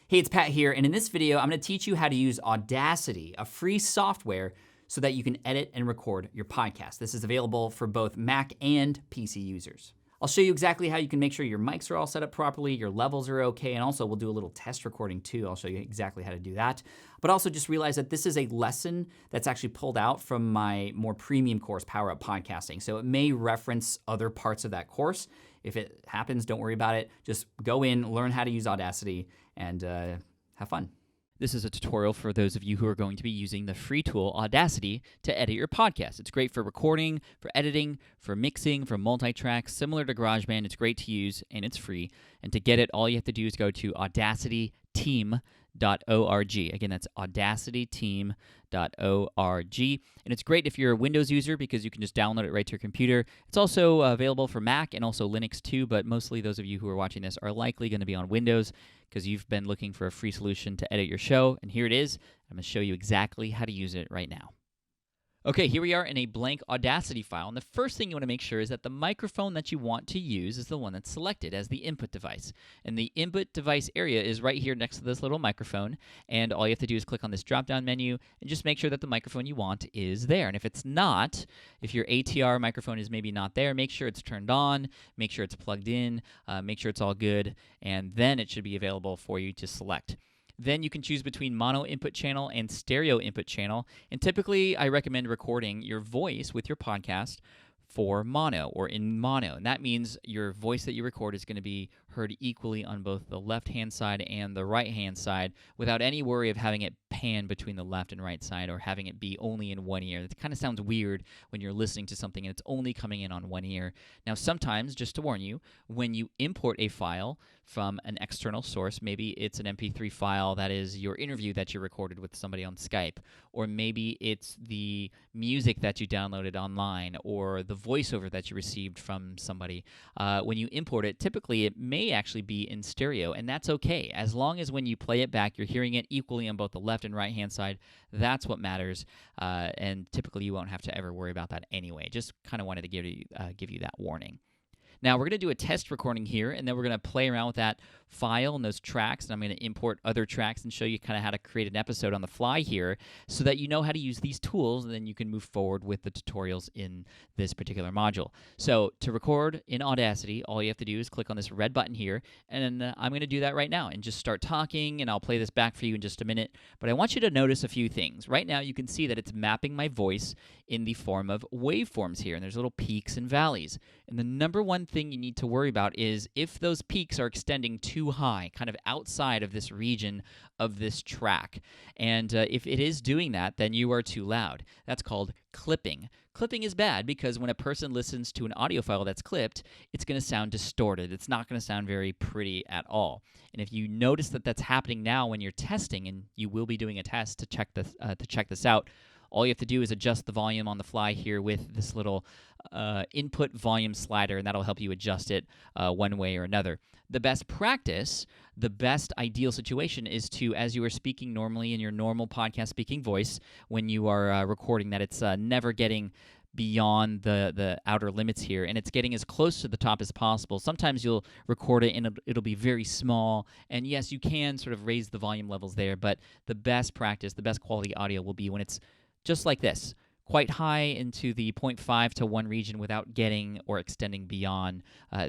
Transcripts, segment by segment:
Hey, it's Pat here, and in this video, I'm gonna teach you how to use Audacity, a free software, so that you can edit and record your podcast. This is available for both Mac and PC users. I'll show you exactly how you can make sure your mics are all set up properly, your levels are okay, and also we'll do a little test recording too. I'll show you exactly how to do that. But also just realize that this is a lesson that's actually pulled out from my more premium course, Power Up Podcasting. So it may reference other parts of that course. If it happens, don't worry about it. Just go in, learn how to use Audacity, and have fun. This is a tutorial for those of you who are going to be using the free tool Audacity to edit your podcast. It's great for recording, for editing, for mixing, for multi-tracks. Similar to Garageband, it's great to use and it's free. And to get it, all you have to do is go to audacityteam.org. Again, that's audacityteam.org. And it's great if you're a Windows user because you can just download it right to your computer. It's also available for Mac and also Linux too, but mostly those of you who are watching this are likely going to be on Windows because you've been looking for a free solution to edit your show, and here it is. I'm going to show you exactly how to use it right now. Okay, here we are in a blank Audacity file, and the first thing you want to make sure is that the microphone that you want to use is the one that's selected as the input device. And the input device area is right here next to this little microphone, and all you have to do is click on this drop-down menu and just make sure that the microphone you want is there. And if it's not, if your ATR microphone is maybe not there, make sure it's turned on, make sure it's plugged in, make sure it's all good, and then it should be available for you to select. Then you can choose between mono input channel and stereo input channel. And typically, I recommend recording your voice with your podcast for mono or in mono. And that means your voice that you record is going to be heard equally on both the left-hand side and the right-hand side without any worry of having it pan between the left and right side or having it be only in one ear. It kind of sounds weird when you're listening to something and it's only coming in on one ear. Now, sometimes, just to warn you, when you import a file from an external source, maybe it's an MP3 file that is your interview that you recorded with somebody on Skype, or maybe it's the music that you downloaded online or the voiceover that you received from somebody. When you import it, typically it may actually be in stereo, and that's okay. As long as when you play it back, you're hearing it equally on both the left and right-hand side, that's what matters, and typically you won't have to ever worry about that anyway. Just kind of wanted to give you that warning. Now, we're going to do a test recording here, and then we're going to play around with that file and those tracks, and I'm going to import other tracks and show you kind of how to create an episode on the fly here so that you know how to use these tools, and then you can move forward with the tutorials in this particular module. So to record in Audacity, all you have to do is click on this red button here, and I'm going to do that right now and just start talking, and I'll play this back for you in just a minute. But I want you to notice a few things. Right now, you can see that it's mapping my voice in the form of waveforms here, and there's little peaks and valleys. And the number one thing you need to worry about is if those peaks are extending too high, kind of outside of this region of this track. And if it is doing that, then you are too loud. That's called clipping. Clipping is bad because when a person listens to an audio file that's clipped, it's going to sound distorted. It's not going to sound very pretty at all. And if you notice that that's happening now when you're testing, and you will be doing a test to check this out, all you have to do is adjust the volume on the fly here with this little input volume slider, and that'll help you adjust it one way or another. The best practice, the best ideal situation is to, as you are speaking normally in your normal podcast speaking voice, when you are recording, that it's never getting beyond the outer limits here, and it's getting as close to the top as possible. Sometimes you'll record it and it'll be very small, and yes, you can sort of raise the volume levels there, but the best practice, the best quality audio will be when it's just like this, quite high into the 0.5 to 1 region without getting or extending beyond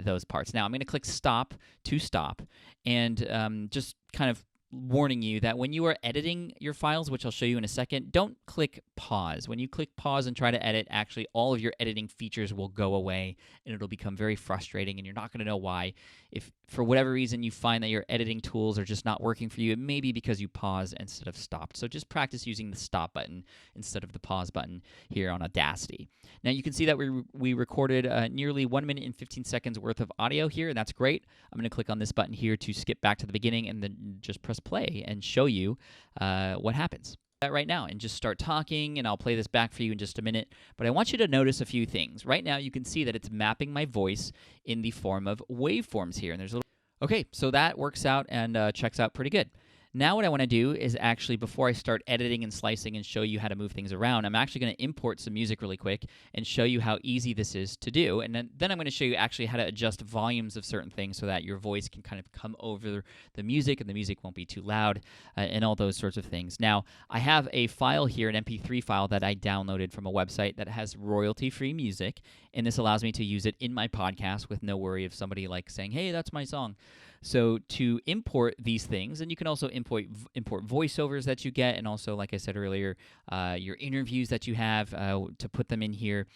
those parts. Now, I'm going to click stop to stop, and just kind of warning you that when you are editing your files, which I'll show you in a second, don't click pause. When you click pause and try to edit, actually all of your editing features will go away, and it'll become very frustrating, and you're not going to know why. If for whatever reason you find that your editing tools are just not working for you, it may be because you paused instead of stopped. So just practice using the stop button instead of the pause button here on Audacity. Now you can see that we recorded nearly 1 minute and 15 seconds worth of audio here, and that's great. I'm going to click on this button here to skip back to the beginning and then just press play and show you what happens. That right now and just start talking, and I'll play this back for you in just a minute. But I want you to notice a few things. Right now you can see that it's mapping my voice in the form of waveforms here, and there's a little... Okay, so that works out and checks out pretty good. Now what I want to do is actually, before I start editing and slicing and show you how to move things around, I'm actually going to import some music really quick and show you how easy this is to do. And then I'm going to show you actually how to adjust volumes of certain things so that your voice can kind of come over the music and the music won't be too loud and all those sorts of things. Now, I have a file here, an MP3 file that I downloaded from a website that has royalty-free music, and this allows me to use it in my podcast with no worry of somebody like saying, hey, that's my song. So to import these things, and you can also import voiceovers that you get, and also, like I said earlier, your interviews that you have to put them in here.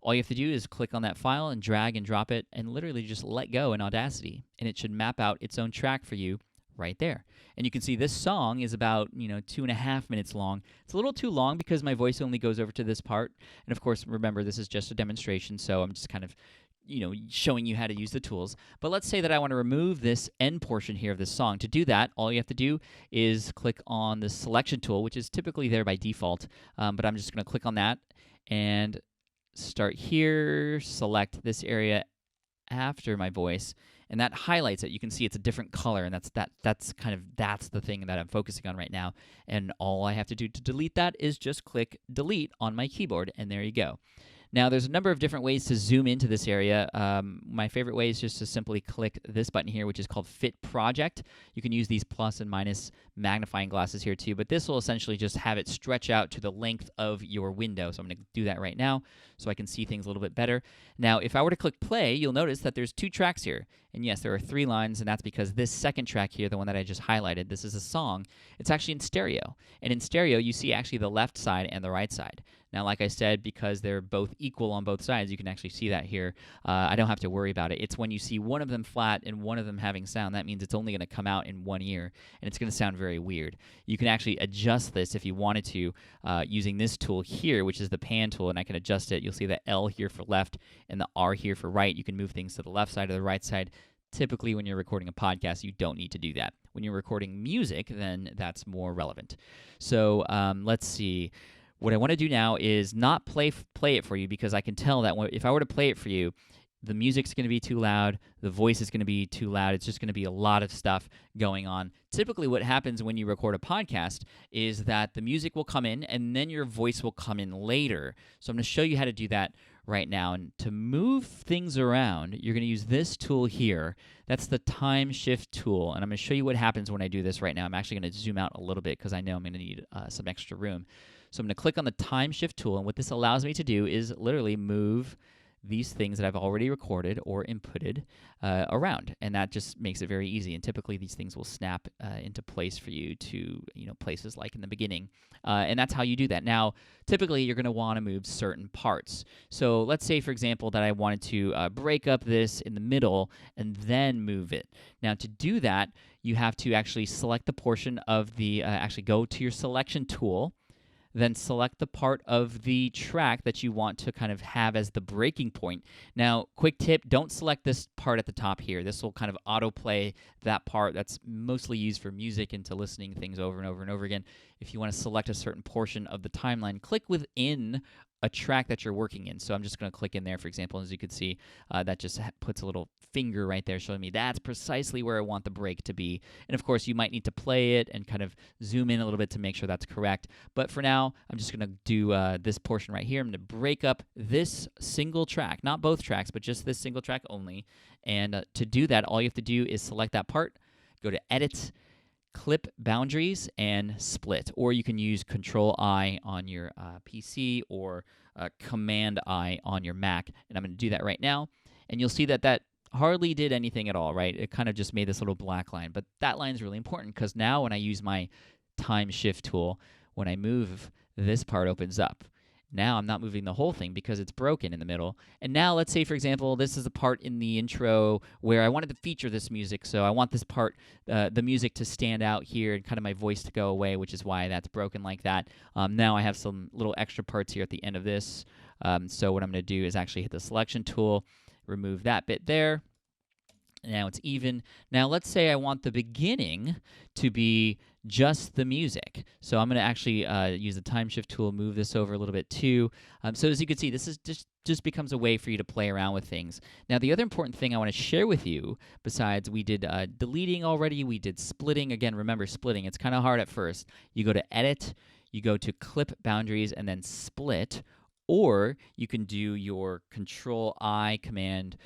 All you have to do is click on that file and drag and drop it and literally just let go in Audacity, and it should map out its own track for you right there. And you can see this song is about 2.5 minutes long. It's a little too long because my voice only goes over to this part. And of course, remember, this is just a demonstration, so I'm just kind of showing you how to use the tools. But let's say that I want to remove this end portion here of this song. To do that, all you have to do is click on the selection tool, which is typically there by default. But I'm just going to click on that and start here, select this area after my voice, and that highlights it. You can see it's a different color, and that's the thing that I'm focusing on right now. And all I have to do to delete that is just click delete on my keyboard, and there you go. Now, there's a number of different ways to zoom into this area. My favorite way is just to simply click this button here, which is called Fit Project. You can use these plus and minus magnifying glasses here too, but this will essentially just have it stretch out to the length of your window. So I'm going to do that right now so I can see things a little bit better. Now, if I were to click play, you'll notice that there's 2 tracks here. And yes, there are 3 lines, and that's because this second track here, the one that I just highlighted, this is a song. It's actually in stereo. And in stereo, you see actually the left side and the right side. Now, like I said, because they're both equal on both sides, you can actually see that here. I don't have to worry about it. It's when you see one of them flat and one of them having sound, that means it's only going to come out in one ear, and it's going to sound very weird. You can actually adjust this if you wanted to using this tool here, which is the pan tool, and I can adjust it. You'll see the L here for left and the R here for right. You can move things to the left side or the right side. Typically, when you're recording a podcast, you don't need to do that. When you're recording music, then that's more relevant. So let's see. What I want to do now is not play it for you, because I can tell that if I were to play it for you, the music's going to be too loud, the voice is going to be too loud, it's just going to be a lot of stuff going on. Typically what happens when you record a podcast is that the music will come in and then your voice will come in later. So I'm going to show you how to do that right now. And to move things around, you're going to use this tool here. That's the time shift tool, and I'm going to show you what happens when I do this right now. I'm actually going to zoom out a little bit because I know I'm going to need some extra room. So I'm going to click on the time shift tool, and what this allows me to do is literally move these things that I've already recorded or inputted around, and that just makes it very easy. And typically these things will snap into place for you to places like in the beginning, and that's how you do that. Now, typically you're going to want to move certain parts. So let's say, for example, that I wanted to break up this in the middle and then move it. Now, to do that, you have to actually select the portion of the actually go to your selection tool. Then select the part of the track that you want to kind of have as the breaking point. Now, quick tip, don't select this part at the top here. This will kind of autoplay that part. That's mostly used for music and to listening things over and over and over again. If you want to select a certain portion of the timeline, click within a track that you're working in. So I'm just going to click in there, for example, as you can see, that just puts a little finger right there showing me that's precisely where I want the break to be. And of course, you might need to play it and kind of zoom in a little bit to make sure that's correct. But for now, I'm just going to do this portion right here. I'm going to break up this single track, not both tracks, but just this single track only. And to do that, all you have to do is select that part, go to Edit, Clip Boundaries, and Split. Or you can use Control-I on your PC or Command-I on your Mac. And I'm going to do that right now. And you'll see that that hardly did anything at all, right? It kind of just made this little black line. But that line is really important because now when I use my time shift tool, when I move, this part opens up. Now I'm not moving the whole thing because it's broken in the middle. And now let's say, for example, this is the part in the intro where I wanted to feature this music. So I want this part, the music to stand out here and kind of my voice to go away, which is why that's broken like that. Now I have some little extra parts here at the end of this. So what I'm going to do is actually hit the selection tool, remove that bit there. Now it's even. Now let's say I want the beginning to be just the music. So I'm going to actually use the time shift tool, move this over a little bit too. So as you can see, this is just just becomes a way for you to play around with things. Now, the other important thing I want to share with you, besides we did deleting already, we did splitting. Again, remember splitting. It's kind of hard at first. You go to Edit, you go to Clip Boundaries, and then Split. Or you can do your Control-I command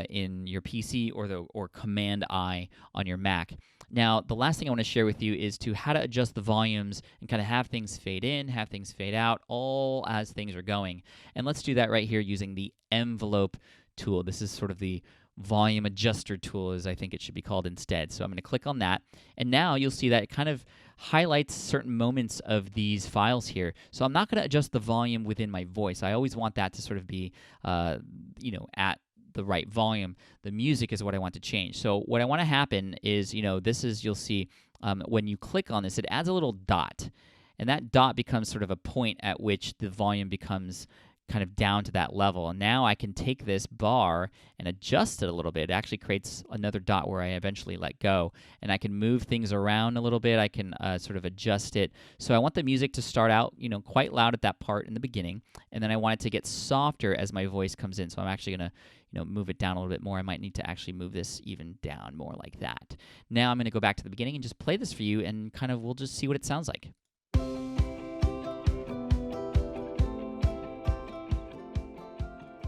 in your PC or Command-I on your Mac. Now, the last thing I want to share with you is how to adjust the volumes and kind of have things fade in, have things fade out, all as things are going. And let's do that right here using the envelope tool. This is sort of the volume adjuster tool, as I think it should be called instead. So I'm going to click on that, and now you'll see that it kind of highlights certain moments of these files here. So I'm not going to adjust the volume within my voice. I always want that to sort of be, at the right volume. The music is what I want to change. So what I want to happen is, you'll see when you click on this, it adds a little dot, and that dot becomes sort of a point at which the volume becomes kind of down to that level. And now I can take this bar and adjust it a little bit. It actually creates another dot where I eventually let go. And I can move things around a little bit. I can sort of adjust it. So I want the music to start out, quite loud at that part in the beginning. And then I want it to get softer as my voice comes in. So I'm actually going to move it down a little bit more. I might need to actually move this even down more like that. Now I'm going to go back to the beginning and just play this for you, and kind of we'll just see what it sounds like.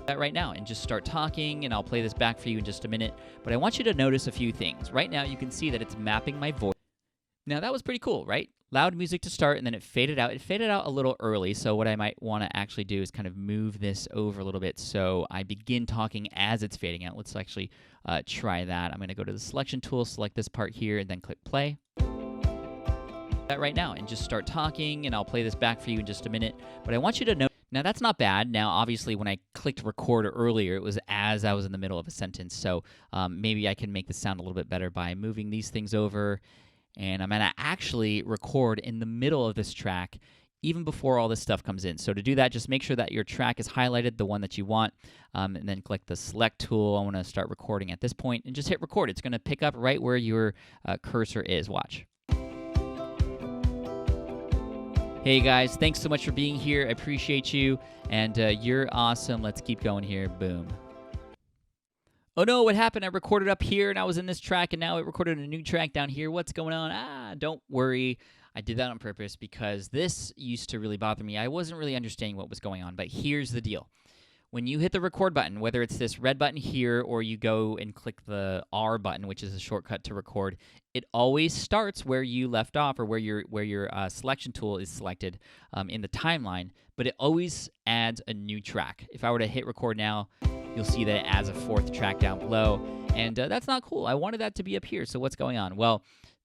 That right now and just start talking, and I'll play this back for you in just a minute. But I want you to notice a few things. Right now you can see that it's mapping my voice. Now that was pretty cool, right? Loud music to start, and then it faded out. It faded out a little early, so what I might want to actually do is kind of move this over a little bit so I begin talking as it's fading out. Let's actually try that. I'm going to go to the selection tool, select this part here, and then click play. That right now and just start talking, and I'll play this back for you in just a minute. But I want you to know. Now, that's not bad. Now, obviously, when I clicked record earlier, it was as I was in the middle of a sentence. So maybe I can make this sound a little bit better by moving these things over. And I'm going to actually record in the middle of this track even before all this stuff comes in. So to do that, just make sure that your track is highlighted, the one that you want, and then click the select tool. I want to start recording at this point, and just hit record. It's going to pick up right where your cursor is. Watch. Hey guys, thanks so much for being here. I appreciate you, and you're awesome. Let's keep going here. Boom. Oh no, what happened? I recorded up here, and I was in this track, and now it recorded a new track down here. What's going on? Don't worry. I did that on purpose because this used to really bother me. I wasn't really understanding what was going on, but here's the deal. When you hit the record button, whether it's this red button here or you go and click the R button, which is a shortcut to record, it always starts where you left off or where your selection tool is selected in the timeline, but it always adds a new track. If I were to hit record now, you'll see that it adds a fourth track down below, and that's not cool. I wanted that to be up here, so what's going on? Well,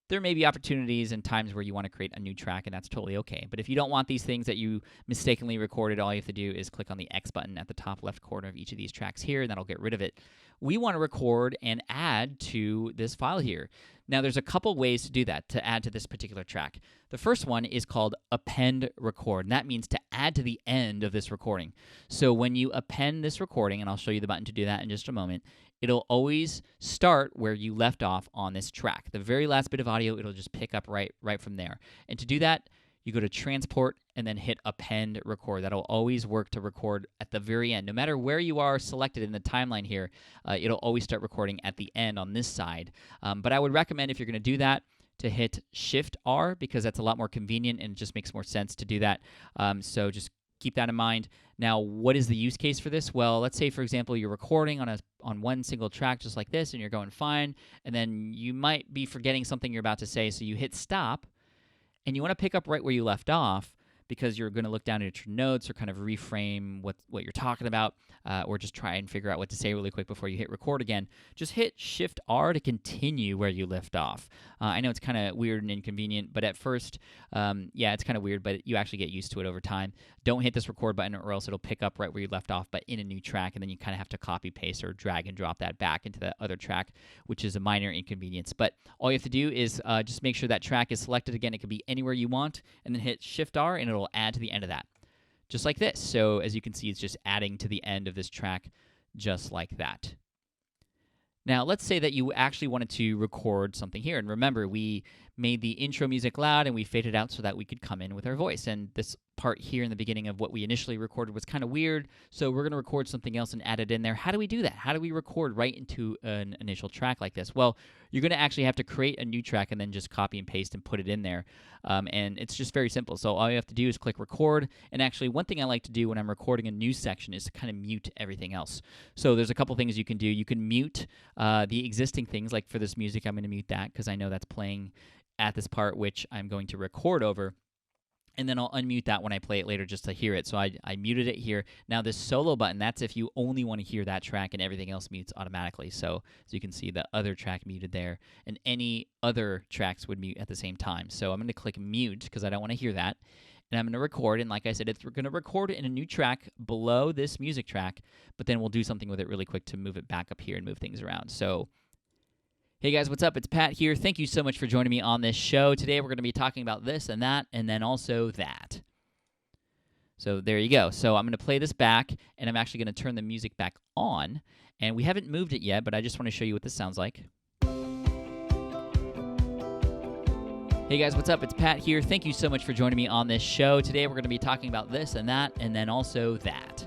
there may be opportunities and times where you want to create a new track, and that's totally okay. But if you don't want these things that you mistakenly recorded, all you have to do is click on the X button at the top left corner of each of these tracks here, and that'll get rid of it. We want to record and add to this file here. Now, there's a couple ways to do that, to add to this particular track. The first one is called Append Record, and that means to add to the end of this recording. So when you append this recording, and I'll show you the button to do that in just a moment, it'll always start where you left off on this track. The very last bit of audio, it'll just pick up right from there. And to do that, you go to Transport and then hit Append Record. That'll always work to record at the very end. No matter where you are selected in the timeline here, it'll always start recording at the end on this side. But I would recommend, if you're going to do that, to hit Shift-R, because that's a lot more convenient and it just makes more sense to do that. So just keep that in mind. Now, what is the use case for this? Well, let's say, for example, you're recording on one single track just like this, and you're going fine, and then you might be forgetting something you're about to say, so you hit stop, and you want to pick up right where you left off, because you're going to look down at your notes or kind of reframe what you're talking about, or just try and figure out what to say really quick before you hit record again. Just hit Shift-R to continue where you left off. I know it's kind of weird and inconvenient, but at first, it's kind of weird, but you actually get used to it over time. Don't hit this record button, or else it'll pick up right where you left off, but in a new track, and then you kind of have to copy, paste, or drag and drop that back into that other track, which is a minor inconvenience. But all you have to do is just make sure that track is selected. Again, it could be anywhere you want, and then hit Shift-R, and it'll add to the end of that, just like this. So as you can see, it's just adding to the end of this track, just like that. Now, let's say that you actually wanted to record something here. And remember, we made the intro music loud, and we faded out so that we could come in with our voice. And this part here in the beginning of what we initially recorded was kind of weird, so we're going to record something else and add it in there. How do we do that? How do we record right into an initial track like this? Well, you're going to actually have to create a new track and then just copy and paste and put it in there. And it's just very simple. So all you have to do is click record. And actually, one thing I like to do when I'm recording a new section is to kind of mute everything else. So there's a couple things you can do. You can mute the existing things. Like for this music, I'm going to mute that because I know that's playing at this part, which I'm going to record over. And then I'll unmute that when I play it later just to hear it. So I muted it here. Now this solo button, that's if you only want to hear that track, and everything else mutes automatically. So as you can see, the other track muted there, and any other tracks would mute at the same time. So I'm going to click mute because I don't want to hear that. And I'm going to record, and like I said, it's going to record in a new track below this music track, but then we'll do something with it really quick to move it back up here and move things around. So hey guys, what's up? It's Pat here. Thank you so much for joining me on this show. Today we're going to be talking about this and that, and then also that. So there you go. So I'm going to play this back, and I'm actually going to turn the music back on. And we haven't moved it yet, but I just want to show you what this sounds like. Hey guys, what's up? It's Pat here. Thank you so much for joining me on this show. Today we're going to be talking about this and that, and then also that.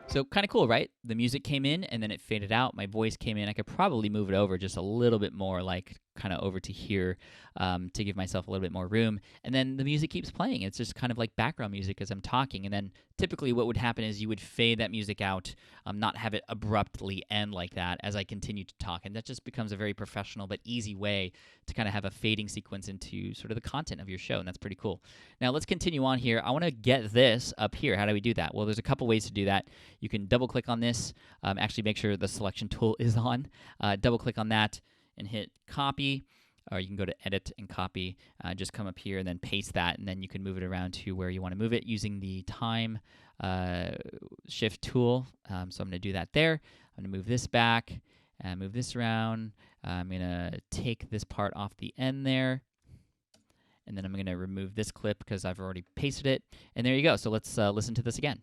So kind of cool, right? The music came in, and then it faded out. My voice came in. I could probably move it over just a little bit more, like kind of over to here to give myself a little bit more room. And then the music keeps playing. It's just kind of like background music as I'm talking. And then typically what would happen is you would fade that music out, not have it abruptly end like that as I continue to talk. And that just becomes a very professional but easy way to kind of have a fading sequence into sort of the content of your show. And that's pretty cool. Now let's continue on here. I want to get this up here. How do we do that? Well, there's a couple ways to do that. You can double click on this. Actually make sure the selection tool is on. Double click on that and hit copy, or you can go to edit and copy, just come up here and then paste that, and then you can move it around to where you want to move it using the time shift tool. So I'm going to do that there. I'm going to move this back and move this around. I'm going to take this part off the end there, and then I'm going to remove this clip because I've already pasted it. And there you go. So let's listen to this again.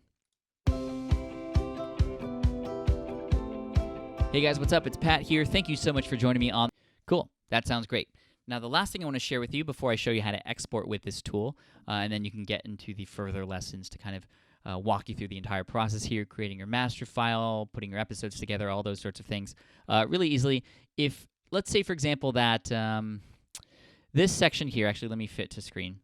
Hey guys, what's up? It's Pat here. Thank you so much for joining me on. Cool. That sounds great. Now, the last thing I want to share with you before I show you how to export with this tool, and then you can get into the further lessons to kind of walk you through the entire process here, creating your master file, putting your episodes together, all those sorts of things really easily. If, let's say, for example, that this section here, actually, let me fit to screen.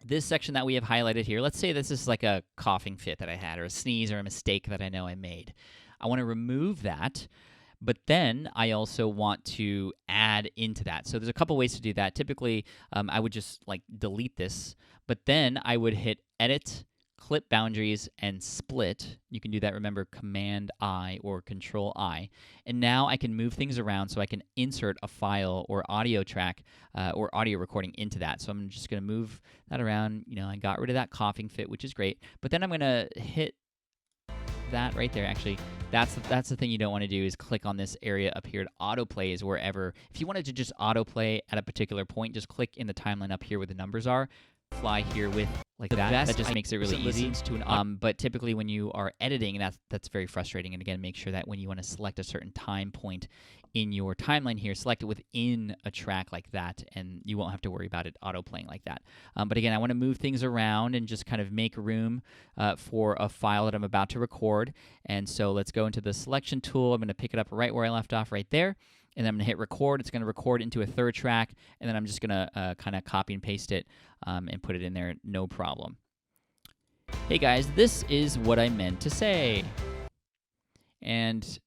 This section that we have highlighted here, let's say this is like a coughing fit that I had, or a sneeze, or a mistake that I know I made. I want to remove that, but then I also want to add into that. So there's a couple ways to do that. Typically, I would just like delete this, but then I would hit Edit, Clip Boundaries, and Split. You can do that, remember, Command-I or Control-I. And now I can move things around so I can insert a file or audio track or audio recording into that. So I'm just going to move that around. You know, I got rid of that coughing fit, which is great. But then I'm going to hit that right there, actually. That's the thing you don't want to do is click on this area up here. Autoplay is wherever. If you wanted to just autoplay at a particular point, just click in the timeline up here where the numbers are. Fly here with like that. That just makes it really easy. But typically when you are editing, that's very frustrating. And again, make sure that when you want to select a certain time point in your timeline here, select it within a track like that, and you won't have to worry about it auto-playing like that. But again, I want to move things around and just kind of make room for a file that I'm about to record. And so let's go into the selection tool. I'm going to pick it up right where I left off right there. And then I'm going to hit record. It's going to record into a third track, and then I'm just going to kind of copy and paste it and put it in there, no problem. Hey guys, this is what I meant to say. And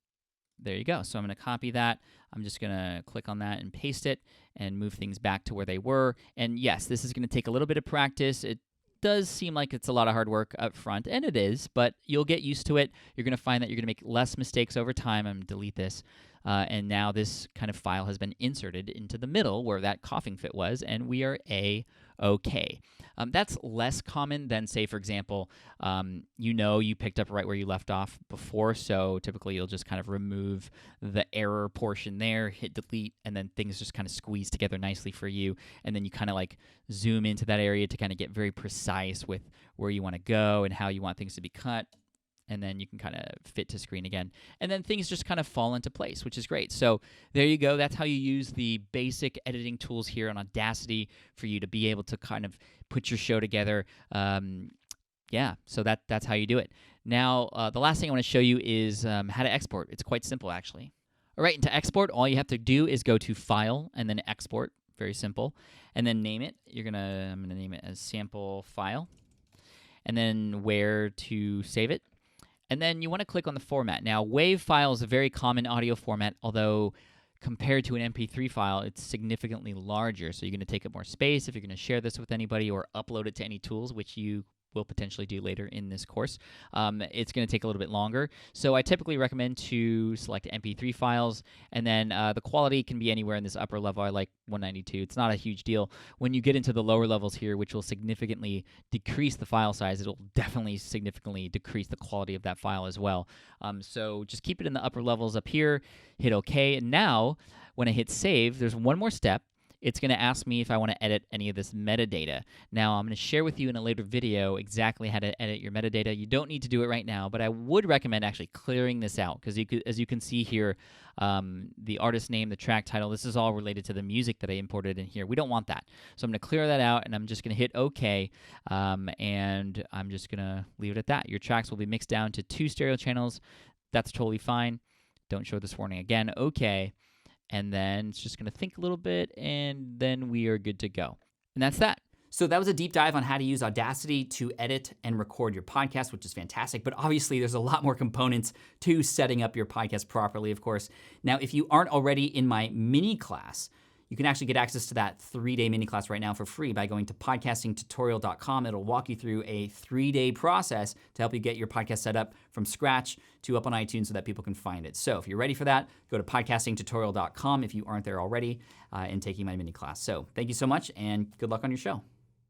there you go. So I'm going to copy that. I'm just going to click on that and paste it and move things back to where they were. And yes, this is going to take a little bit of practice. It does seem like it's a lot of hard work up front, and it is, but you'll get used to it. You're going to find that you're going to make less mistakes over time. I'm going to delete this. And now this kind of file has been inserted into the middle where that coughing fit was, and we are A-okay. That's less common than, say, for example, you picked up right where you left off before, so typically you'll just kind of remove the error portion there, hit delete, and then things just kind of squeeze together nicely for you, and then you kind of like zoom into that area to kind of get very precise with where you want to go and how you want things to be cut. and then you can kind of fit to screen again. And then things just kind of fall into place, which is great. So there you go. That's how you use the basic editing tools here on Audacity for you to be able to kind of put your show together. So that's how you do it. Now, the last thing I want to show you is how to export. It's quite simple, actually. All right, and to export, all you have to do is go to File and then Export. Very simple. And then name it. I'm going to name it as Sample File. And then where to save it. And then you want to click on the format. Now, WAV file is a very common audio format, although compared to an MP3 file, it's significantly larger. So you're going to take up more space if you're going to share this with anybody or upload it to any tools, which you will potentially do later in this course. It's going to take a little bit longer. So I typically recommend to select MP3 files, and then the quality can be anywhere in this upper level. I like 192. It's not a huge deal. When you get into the lower levels here, which will significantly decrease the file size, it'll definitely significantly decrease the quality of that file as well. So just keep it in the upper levels up here, hit OK. And now, when I hit save, there's one more step. It's going to ask me if I want to edit any of this metadata. Now, I'm going to share with you in a later video exactly how to edit your metadata. You don't need to do it right now, but I would recommend actually clearing this out because as you can see here, the artist name, the track title, this is all related to the music that I imported in here. We don't want that. So I'm going to clear that out, and I'm just going to hit OK, and I'm just going to leave it at that. Your tracks will be mixed down to 2 stereo channels. That's totally fine. Don't show this warning again. OK. And then it's just going to think a little bit, and then we are good to go. And that's that. So that was a deep dive on how to use Audacity to edit and record your podcast, which is fantastic. But obviously, there's a lot more components to setting up your podcast properly, of course. Now, if you aren't already in my mini class, you can actually get access to that 3-day mini class right now for free by going to podcastingtutorial.com. It'll walk you through a 3-day process to help you get your podcast set up from scratch to up on iTunes so that people can find it. So if you're ready for that, go to podcastingtutorial.com if you aren't there already and taking my mini class. So thank you so much and good luck on your show.